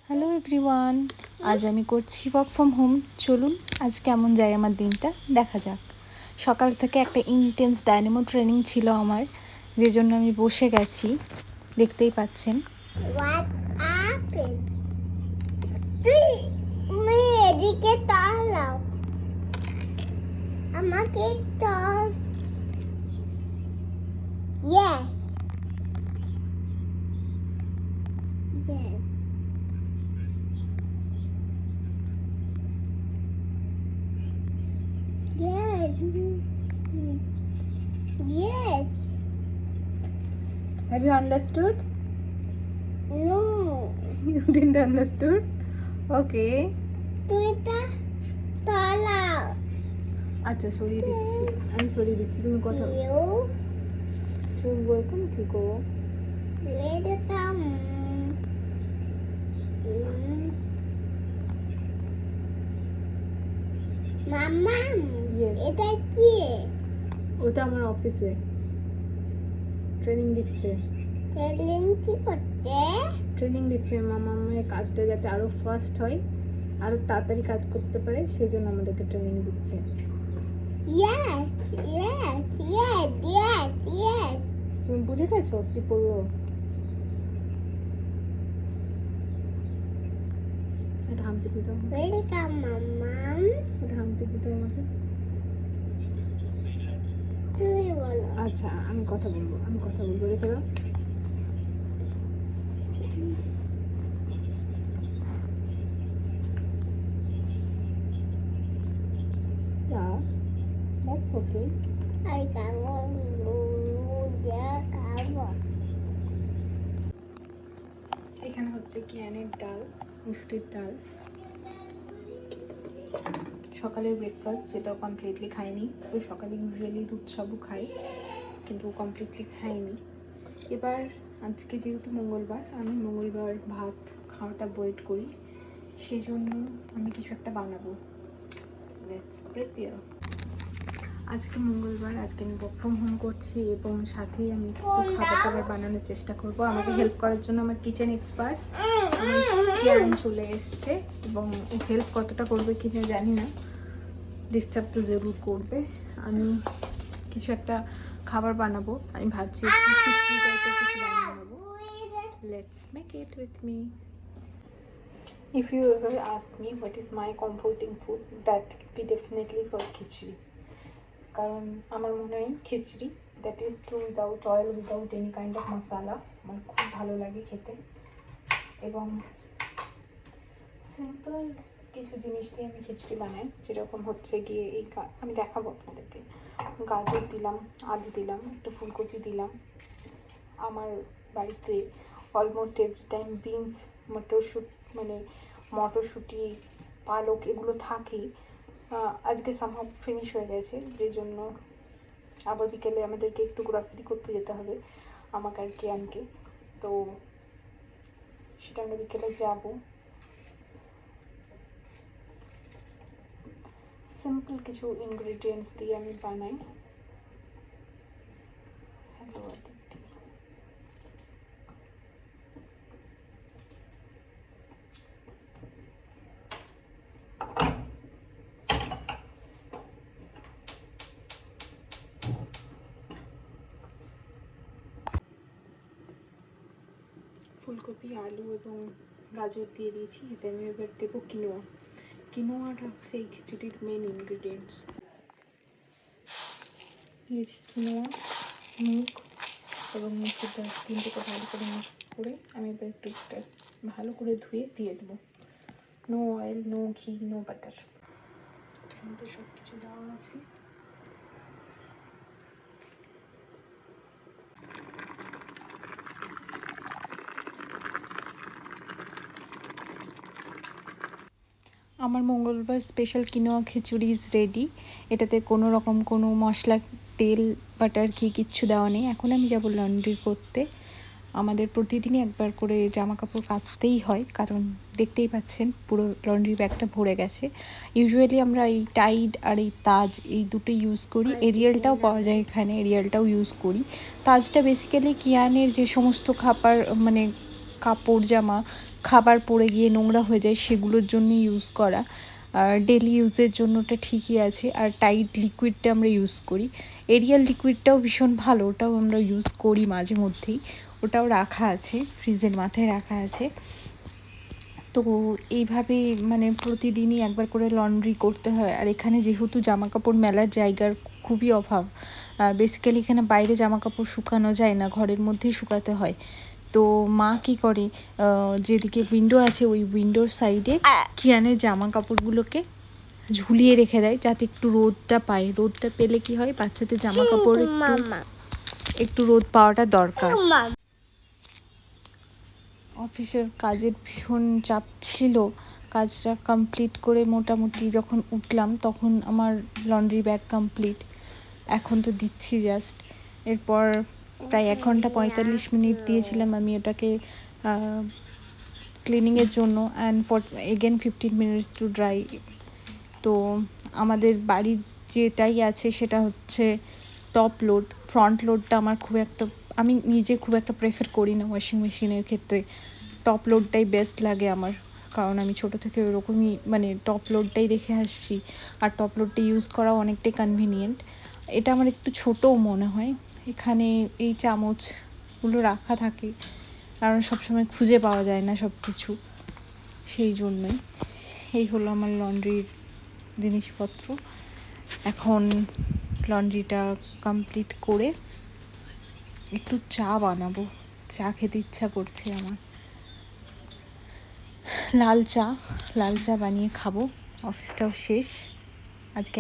Hello everyone, আজ আমি করছি ওয়ার্ক ফ্রম হোম। চলুন আজ কেমন যায় আমার দিনটা দেখা যাক। সকাল থেকে একটা ইন্টেন্স ডায়নামো ট্রেনিং ছিল আমার, যে জন্য আমি বসে গেছি, দেখতেই পাচ্ছেন। What happened? তুমি এদিকে তাকাও, আমাকে তার yes yes yes yes Have you understood? no You didn't understood? Okay. তুমি তাকাও আচ্ছা সরিয়ে দিচ্ছি, আমি সরিয়ে দিচ্ছি, তুমি কথা শুনবো এখন কি করবো। মাম্মা Yes. এটা কি? ওটা আমার অফিসে ট্রেনিং দিচ্ছে। ট্রেনিং দিচ্ছে মামার কাজটা যাতে আরো ফাস্ট হয়, আরো তাড়াতাড়ি কাজ করতে পারে, সেই জন্য আমাদেরকে ট্রেনিং দিচ্ছে। Yes, yes, yes, yes, yes. তুমি বুঝে গেছো কি পড়লো? এটা হামতে দিতে হবে, Welcome, Mama. এটা হামতে দিতে আমাকে। তুমি বলো। আচ্ছা আমি কথা বলবো, রেখে দাও। Yeah, that's okay. I খাবো, খাবো। এখানে হচ্ছে ক্যানের ডাল, মুসুরির ডাল, সকালের ব্রেকফাস্ট, যেটা কমপ্লিটলি খাইনি। তো সকালে ইউজুয়ালি দুধ সাবু খাই, কিন্তু কমপ্লিটলি খাইনি। এবার আজকে যেহেতু মঙ্গলবার, আমি মঙ্গলবার ভাত খাওয়াটা অ্যাভয়েড করি, সেই জন্য আমি কিছু একটা বানাবো। Let's prepare. আজকে মঙ্গলবার, আজকে আমি ওয়ার্ক ফ্রম হোম করছি এবং সাথেই আমি খাবার দাবার বানানোর চেষ্টা করব। আমাকে হেল্প করার জন্য আমার কিচেন এক্সপার্ট কিয়ান চলে এসছে, এবং হেল্প কতটা করবে কিনা জানি না, ডিস্টার্ব তো জরুর করবে। আমি কিছু একটা খাবার বানাবো, আমি ভাবছি খিচুড়ি টাইপের কিছু বানিয়ে নেবো। Let's make it with me. If you ever ask me what is my comforting food, that would be definitely for khichdi. কারণ আমার মনে হয় khichdi, that is to without oil, without any kind of masala, আমার খুব ভালো লাগে খেতে। এবং সিম্পল কিছু জিনিস দিয়ে আমি খিচুড়ি বানাই, যেরকম হচ্ছে গিয়ে এই আমি দেখাবো আপনাদেরকে। গাজর দিলাম, আলু দিলাম, একটু ফুলকপি দিলাম। আমার বাড়িতে অলমোস্ট এভরি টাইম বিনস, মটরশুঁটি, পালক এগুলো থাকেই। আজকে সামহাও ফিনিশ হয়ে গেছে, যে জন্য আবার বিকেলে আমাদেরকে একটু গ্রসারি করতে যেতে হবে আমাকে আর কিয়ানকে। তো সেটা আমরা বিকেলে যাবো। সিম্পল কিছু ইনগ্রিডিয়েন্টস দিয়ে আমি বানাই। ফুলকপি, আলু এবং গাজর দিয়ে দিয়েছি, এতে আমি এবার দেবো কিনোয়া। কিনোয়াটা হচ্ছে এই খিচুড়ির মেন ইনগ্রিডিয়েন্টস। দিয়েছি কিনোয়া, মুগ এবং মুসুর ডাল, তিনটেকে ভালো করে মিক্স করে আমি এবার একটু ভালো করে ধুয়ে দিয়ে দেবো। No oil, no ghee, no butter. এটার মধ্যে সব কিছু দেওয়া আছে। আমার মঙ্গলবার special quinoa khichdi is ready. এটাতে কোনো রকম কোনো মশলা, তেল, বাটার, ঘি কিচ্ছু দেওয়া নেই। এখন আমি যাবো লন্ড্রি করতে। আমাদের প্রতিদিনই একবার করে জামা কাপড় কাচতেই হয়, কারণ দেখতেই পাচ্ছেন পুরো লন্ড্রি ব্যাগটা ভরে গেছে। ইউজুয়ালি আমরা এই টাইড আর এই তাজ, এই দুটো ইউজ করি। এরিয়ালটাও পাওয়া যায় এখানে, এরিয়ালটাও ইউজ করি। তাজটা বেসিক্যালি কিয়ানের যে সমস্ত কাপড় জামা খাবার পড়ে গিয়ে নোংরা হয়ে যায় সেগুলোর জন্য ইউজ করা। আর ডেলি ইউজের জন্য ওটা ঠিকই আছে। আর টাইড লিকুইডটা আমরা ইউজ করি। এরিয়াল লিকুইডটাও ভীষণ ভালো, ওটাও আমরা ইউজ করি মাঝে মধ্যেই, ওটাও রাখা আছে ফ্রিজের মাথায় রাখা আছে। তো এইভাবে মানে প্রতিদিনই একবার করে লন্ড্রি করতে হয়। আর এখানে যেহেতু জামা কাপড় মেলার জায়গার খুবই অভাব, বেসিক্যালি এখানে বাইরে জামা কাপড় শুকানো যায় না, ঘরের মধ্যেই শুকাতে হয়। তো মা কী করে, যেদিকে উইন্ডো আছে ওই উইন্ডোর সাইডে কিয়ানের জামা কাপড়গুলোকে ঝুলিয়ে রেখে দেয় যাতে একটু রোদটা পায়। রোদটা পেলে কি হয়, বাচ্চাদের জামা কাপড় একটু রোদ পাওয়াটা দরকার। অফিসের কাজের ভীষণ চাপ ছিল, কাজটা কমপ্লিট করে মোটামুটি যখন উঠলাম তখন আমার লন্ড্রি ব্যাগ কমপ্লিট। এখন তো দিচ্ছি জাস্ট, এরপর প্রায় 1 ঘন্টা 45 মিনিট দিয়েছিলাম আমি ওটাকে ক্লিনিংয়ের জন্য, and for again 15 minutes to dry. তো আমাদের বাড়ির যেটাই আছে সেটা হচ্ছে টপ লোড। ফ্রন্ট লোডটা আমার আমি নিজে খুব একটা প্রেফার করি না ওয়াশিং মেশিনের ক্ষেত্রে। টপ লোডটাই বেস্ট লাগে আমার, কারণ আমি ছোটো থেকে ওরকমই মানে টপ লোডটাই দেখে আসছি। আর টপ লোডটা ইউজ করাও অনেকটাই কনভিনিয়েন্ট। এটা আমার একটু ছোটও মনে হয়। এখানে এই চামচগুলো রাখা থাকে, কারণ সবসময় খুঁজে পাওয়া যায় না সব কিছু, সেই জন্যই। এই হলো আমার লন্ড্রির জিনিসপত্র। এখন লন্ড্রিটা কমপ্লিট করে একটু চা বানাবো, চা খেতে ইচ্ছা করছে আমার। লাল চা বানিয়ে খাবো। অফিসটাও শেষ, আজকে